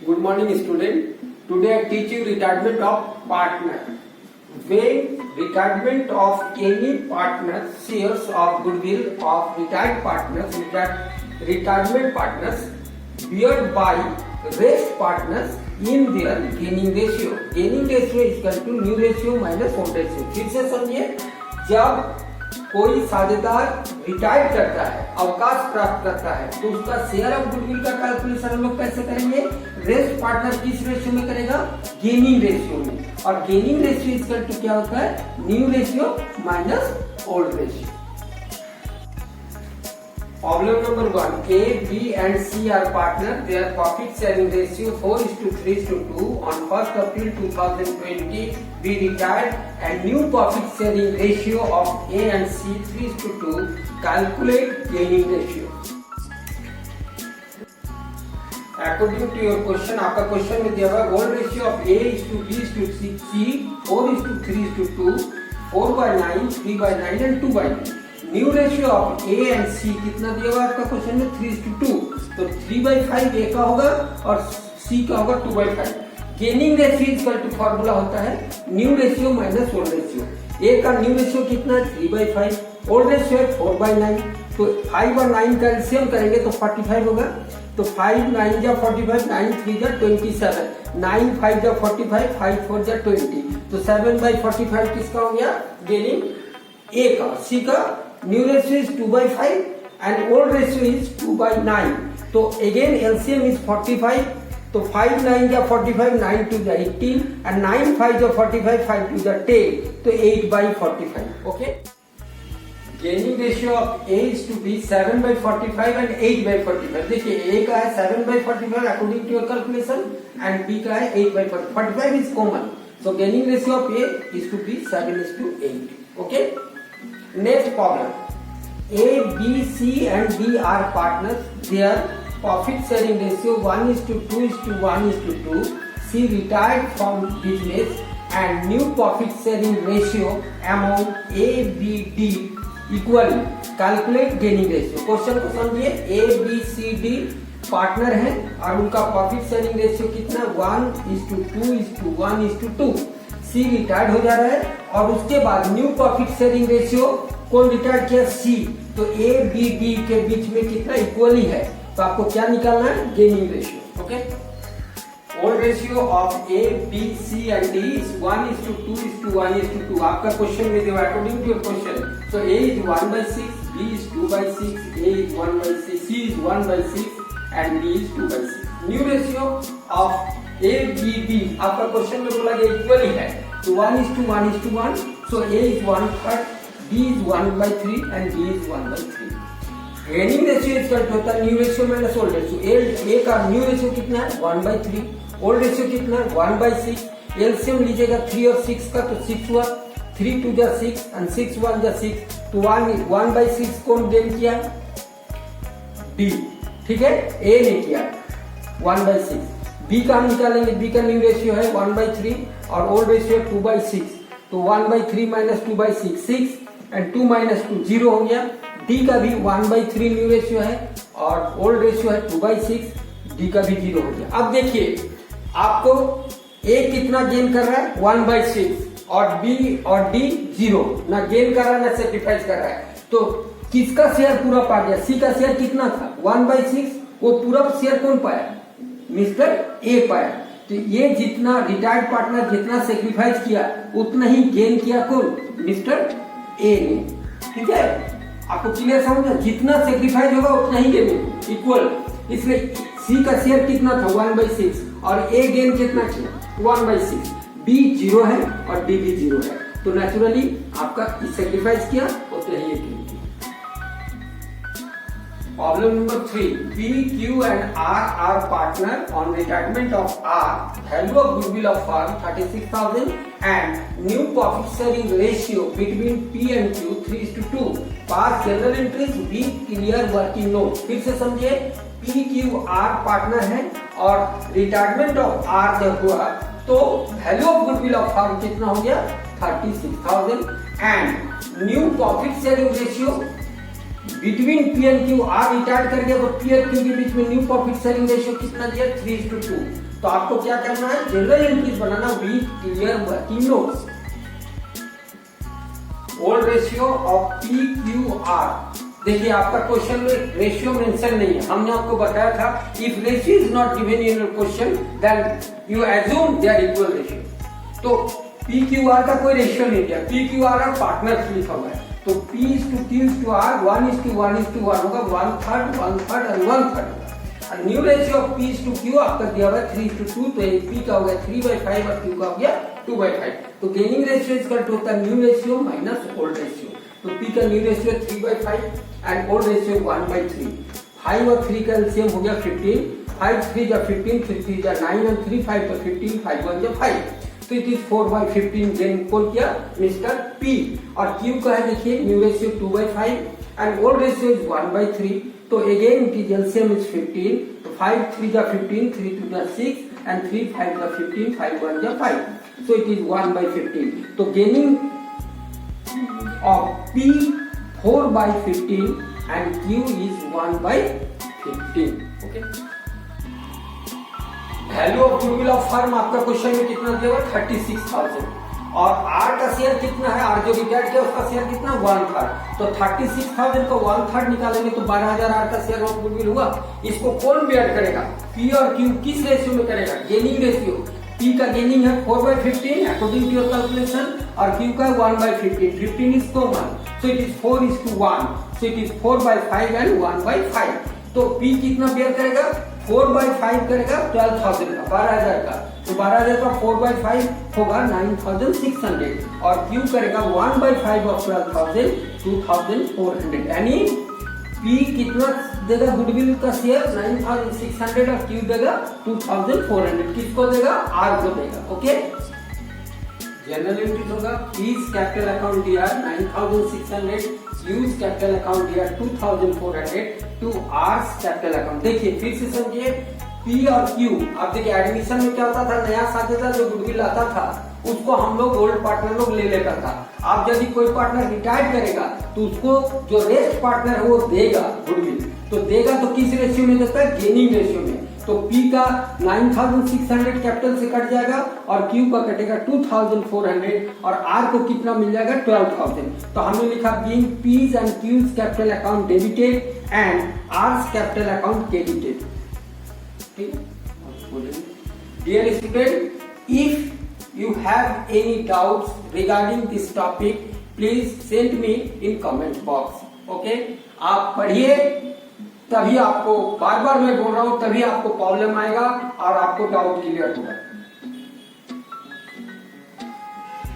Good morning, student. Today I teach you retirement of partner. When retirement of any partner shares of goodwill of retired partners, retirement partners bear by rest partners in their gaining ratio. Gaining ratio is equal to new ratio minus old ratio. फिर से समझिए, जब कोई साझेदार retire करता है, अवकाश प्राप्त करता है, तो उसका शेयर ऑफ गुडविल का कैलकुलेशन हम लोग कैसे करेंगे? रेस्ट पार्टनर किस रेशियो में करेगा? गेनिंग रेशियो में। और गेनिंग रेशियो इक्वल टू क्या होता है? New ratio minus old ratio. Problem number 1. A, B and C are partners. Their profit sharing ratio 4:3:2. On 1st April 2020, we retired and new profit sharing ratio of A and C 3:2. Calculate gaining ratio. According to your question, आपका question में दिया हुआ है gold ratio of A is to B is to C 4:3:2, 4/9, 3/9 and 2/9. New ratio of A and C कितना दिया हुआ आपका question में? 3:2। तो 3/5 ए का होगा और सी का होगा 2/5। Gaining ratio equal to formula होता है new ratio minus old ratio. A का न्यू रेशियो कितना है? 3/5। ओल्ड रेशियो है 4/9। तो 5 और 9 का एलसीएम करेंगे तो 45 होगा। तो 5 9 जा 45, 9 3 जा 27, 9 5 जा 45, 5 4 जा 20। तो 7/45 किसका हो गया? गेनिंग ए का। सी का new ratio is 2/5 and old ratio is 2/9. तो again LCM is 45. तो 5 9 जा 45, 9 2 जा 18 and 9 5 जा 45, 5 2 जा 10. तो 8/45. Okay. Gaining ratio of A is to be 7/45 and 8/45. देखिए A का है 7/45 according to your calculation and B का है 8/45. 45 is common. So gaining ratio of A is to be 7:8. Okay. Next problem. A, B, C and D are partners. Their profit sharing ratio 1:2:1:2. C retired from business and new profit sharing ratio among A, B, D equally. Calculate gaining ratio. Question को समझिए। A, B, C, D partner हैं और उनका profit sharing ratio कितना? 1:2:1:2। सी retired हो जा रहा है और उसके बाद न्यू प्रॉफिट शेयरिंग रेशियो कौन रिटायर्ड किया? सी। तो ए बी डी के बीच में कितना इक्वली है? तो आपको क्या निकालना है? Gaining ratio. Okay. Old ratio of A B C and D is 1:2:1:2। आपका क्वेश्चन में दिया according to your question. So A is 1/6, B is 2/6, A is 1/6, C is 1/6 and D is 2/6। New ratio of A B D आपका question में बोला गया equally है। तो 1:1:1। So A is 1/3, B is 1/3 and D is 1/3. Gaining ratio equal to होता है new ratio minus old ratio. A का new ratio कितना है? 1/3। ओल्ड रेशियो कितना है? 1/6। एलसीएम लीजिएगा 3 और 6 का तो 6 हुआ। 3 2 जा 6 and 6 1 जा 6। तो 1/6 कौन गेन किया? D। ठीक है, ए ने किया 1/6। बी का हम निकालेंगे। बी का न्यू रेशियो है 1/3 और ओल्ड रेशियो 2/6। तो 1/3 माइनस 2/6 6 एंड 2 माइनस 2 0 हो गया। डी का भी 1/3 न्यू रेशियो है और ओल्ड रेशियो है 2/6। डी का भी 0 हो गया। अब देखिए आपको ए कितना गेन कर रहा है? 1/6 और बी और डी 0। ना गेन कर रहा है ना सेक्रीफाइस कर रहा है। तो किसका शेयर पूरा पा गया? सी का शेयर कितना था? 1/6। वो पूरा शेयर कौन पाया? मिस्टर ए पाया। तो ये जितना रिटायर्ड पार्टनर जितना सेक्रीफाइस किया उतना ही गेन किया कौन? मिस्टर ए ने। ठीक है, आपको क्लियर समझ में? जितना सेक्रीफाइस होगा उतना ही गेन इक्वल। इसलिए सी का शेयर कितना था? 1/6 और ए गेन कितना किया? 1/6। बी 0 है और डी भी 0 है। तो नेचुरली आपका सेक्रीफाइस किया उतना ही गेन किया। Problem number 3. P, Q and R are partner on retirement of R. Value of goodwill of firm 36,000 and new profit sharing ratio between P and Q 3:2. Pass general entries. B clear working note. फिर से समझिए, P, Q, R partner है और retirement of R जब हुआ तो value of goodwill of firm कितना हो गया? 36,000 and new profit sharing ratio between P and Q. R retired कर गया तो पी और क्यू के बीच में न्यू प्रॉफिट शेयरिंग रेशियो कितना दिया? 3:2। तो आपको क्या करना है, general entries banana with clear working notes. Old ratio of P Q are, देखिए आपका क्वेश्चन में रेशियो मेंशन नहीं है, हमने आपको बताया था if ratio is not given in your question then you assume they are equal ratio. तो पी क्यू आर का कोई रेशियो नहीं दिया, पी क्यू आर पार्टनर्स लिखा हुआ है, तो P is to Q is to R 1:1:1 होगा, 1/3 1/3 और 1/3। और new ratio of P is to Q आपका दिया हुआ है 3:2, तो P का हो गया 3/5 और Q का हो गया 2/5। तो गेनिंग रेशियो इसका होता है new ratio minus old ratio. तो P का new ratio 3/5 and old ratio 1/3। 5 और 3 का एलसीएम हो गया 15, 5 3 जा 15, 3 3 जा 9 और 3 5 तो 15, 5 1 जा 5। तो इट इज 4/15 गेन कौन किया, मिस्टर P। और Q का है देखिए new ratio 2/5 and old ratio is 1/3। तो again it is LCM is 15, तो 5 3 जा 15, 3 2 जा 6 एंड 3 5 जा 15, 5 1 जा 5। So it is 1/15। तो gaining of P 4/15 and Q is 1/15। Okay, value of goodwill of firm आपका क्वेश्चन में कितना दिया हुआ, 36,000। और आर का शेयर कितना है, आर जो रिटायर्ड किया उसका शेयर कितना, 1/3। तो 36,000 का 1/3 निकालेंगे तो 12,000 आर का शेयर ऑफ गुडविल हुआ। इसको कौन बेयर करेगा, पी और क्यू किस रेशियो में करेगा, गेनिंग रेशियो। पी का गेनिंग है 4/15 अकॉर्डिंग टू योर कैलकुलेशन और क्यू का 1/15, 15 is common, so it is 4:1, so it is 4/5 and 1/5। तो पी कितना बेयर करेगा, 4/5 करेगा 12,000 का, 12,000 का, तो 12,000 का 4/5 होगा 9,600 और क्यू करेगा 1/5 ऑफ 12,000 2,400। यानी पी कितना देगा गुडविल का शेयर 9,600 और क्यू देगा 2,400। किसको देगा, आर को देगा। ओके, जनरल एंट्री होगा पीज कैपिटल अकाउंट दिया 9,600, यूज कैपिटल अकाउंट दिया 2,400 टू आर्स कैपिटल अकाउंट। देखिए फिर से समझिए, पी और क्यू, आप देखिए एडमिशन में क्या होता था, नया साझेदार जो गुडविल आता था उसको हम लोग ओल्ड पार्टनर लोग ले लेता था। आप यदि कोई पार्टनर रिटायर करेगा तो उसको जो रेस्ट पार्टनर है वो देगा गुडविल, तो देगा तो किस रेशियो में देता है, गेनिंग रेशियो में। तो P का 9,600 कैपिटल से कट जाएगा और Q का कटेगा 2,400 और R को कितना मिल जाएगा, 12,000। तो हमने लिखा being P's and Q's capital account debited and R's capital account credited. ठीक है, dear student, if you have any doubts regarding this topic please send me in comment box. Okay, आप पढ़िए, तभी आपको, बार बार मैं बोल रहा हूं, तभी आपको प्रॉब्लम आएगा और आपको डाउट क्लियर होगा।